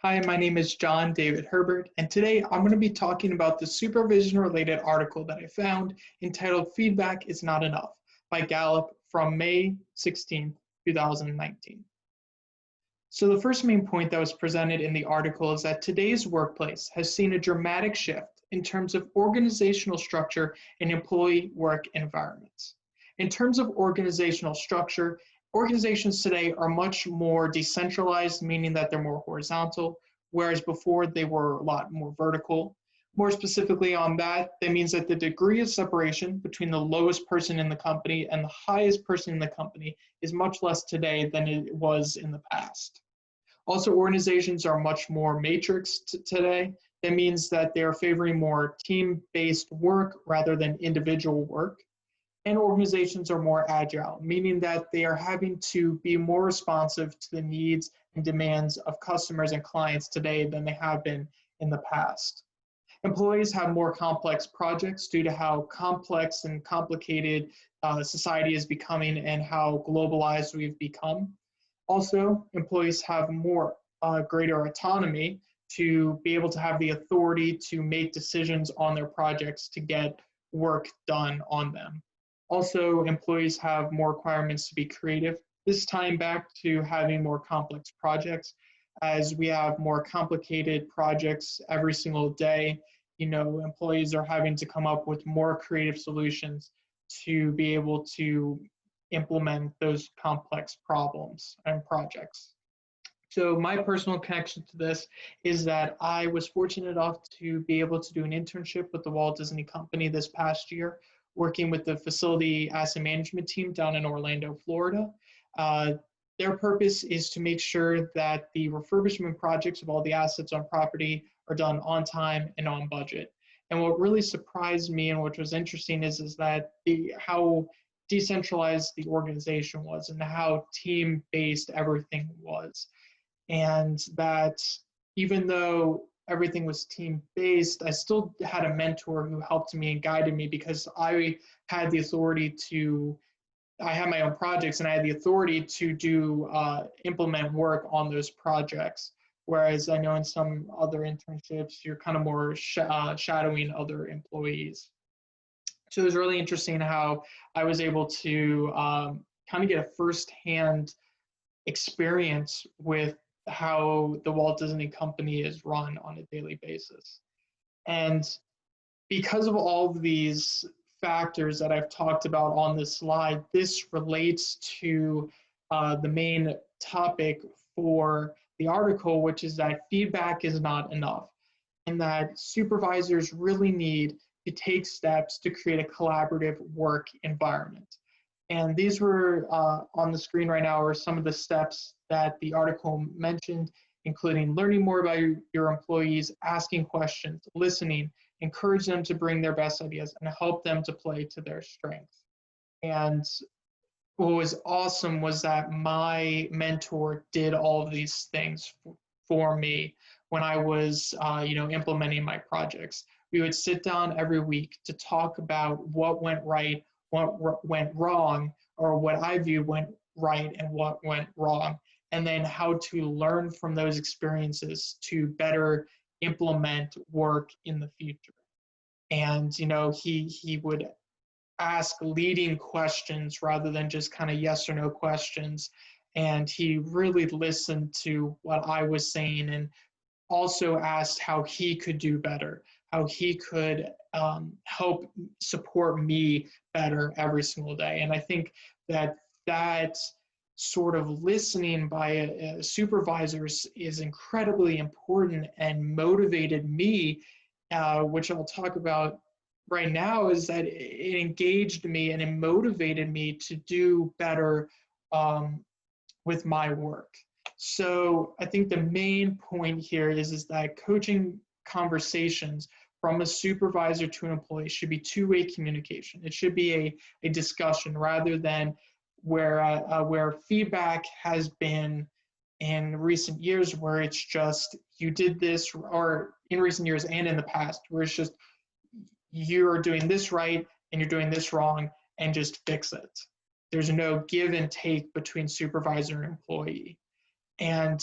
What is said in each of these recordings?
Hi, my name is John David Herbert, and today I'm going to be talking about the supervision related article that I found entitled Feedback is Not Enough by Gallup from May 16, 2019. So the first main point that was presented in the article is that today's workplace has seen a dramatic shift in terms of organizational structure and employee work environments. In terms of organizational structure, organizations today are much more decentralized, meaning that they're more horizontal, whereas before they were a lot more vertical. More specifically on that, that means that the degree of separation between the lowest person in the company and the highest person in the company is much less today than it was in the past. Also, organizations are much more matrixed today. That means that they're favoring more team-based work rather than individual work. And organizations are more agile, meaning that they are having to be more responsive to the needs and demands of customers and clients today than they have been in the past. Employees have more complex projects due to how complex and complicated society is becoming and how globalized we've become. Also, employees have more greater autonomy to be able to have the authority to make decisions on their projects to get work done on them. Also, employees have more requirements to be creative. This tying back to having more complex projects, as we have more complicated projects every single day. Employees are having to come up with more creative solutions to be able to implement those complex problems and projects. So my personal connection to this is that I was fortunate enough to be able to do an internship with the Walt Disney Company this past year, working with the facility asset management team down in Orlando, Florida. Their purpose is to make sure that the refurbishment projects of all the assets on property are done on time and on budget. And what really surprised me and what was interesting is that how decentralized the organization was and how team-based everything was. And that even though everything was team-based, I still had a mentor who helped me and guided me because I had the authority I had my own projects and I had the authority to implement work on those projects. Whereas I know in some other internships, you're kind of more shadowing other employees. So it was really interesting how I was able to kind of get a firsthand experience with how the Walt Disney Company is run on a daily basis. And because of all of these factors that I've talked about on this slide, this relates to the main topic for the article, which is that feedback is not enough, and that supervisors really need to take steps to create a collaborative work environment. And these were on the screen right now are some of the steps that the article mentioned, including learning more about your employees, asking questions, listening, encourage them to bring their best ideas, and help them to play to their strengths. And what was awesome was that my mentor did all of these things for me when I was implementing my projects. We would sit down every week to talk about what went right, what went wrong, or what I viewed went right and what went wrong, and then how to learn from those experiences to better implement work in the future. And he would ask leading questions rather than just kind of yes or no questions, and he really listened to what I was saying and also asked how he could do better, how he could help support me better every single day. And I think that sort of listening by a supervisor is incredibly important and motivated me, which I'll talk about right now, is that it engaged me and it motivated me to do better with my work. So I think the main point here is that coaching conversations from a supervisor to an employee should be two-way communication. It should be a discussion rather than where feedback has been in recent years where it's just you did this, or in recent years and in the past where it's just you're doing this right and you're doing this wrong and just fix it. There's no give and take between supervisor and employee. And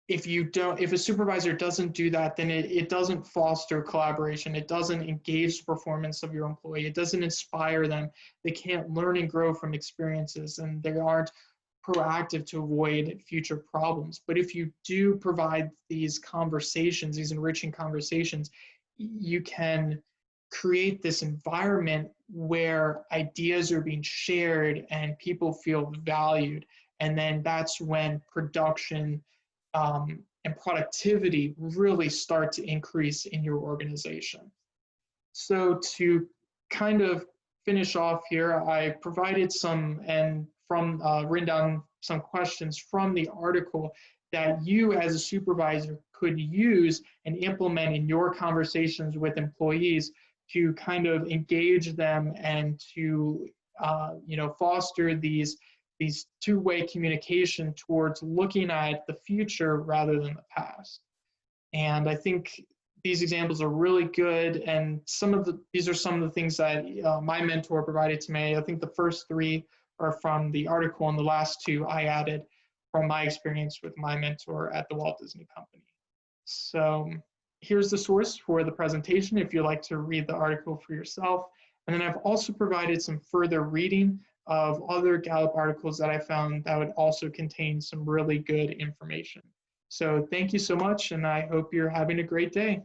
if a supervisor doesn't do that, then it doesn't foster collaboration. It doesn't engage the performance of your employee. It doesn't inspire them. They can't learn and grow from experiences, and they aren't proactive to avoid future problems. But if you do provide these conversations, these enriching conversations, you can create this environment where ideas are being shared and people feel valued. And then that's when production and productivity really start to increase in your organization. So to kind of finish off here, I provided some and from written down some questions from the article that you as a supervisor could use and implement in your conversations with employees to kind of engage them and to foster these two-way communication towards looking at the future rather than the past. And I think these examples are really good, and these are some of the things that my mentor provided to me. I think the first three are from the article, and the last two I added from my experience with my mentor at the Walt Disney Company. So here's the source for the presentation if you'd like to read the article for yourself. And then I've also provided some further reading of other Gallup articles that I found that would also contain some really good information. So thank you so much, and I hope you're having a great day.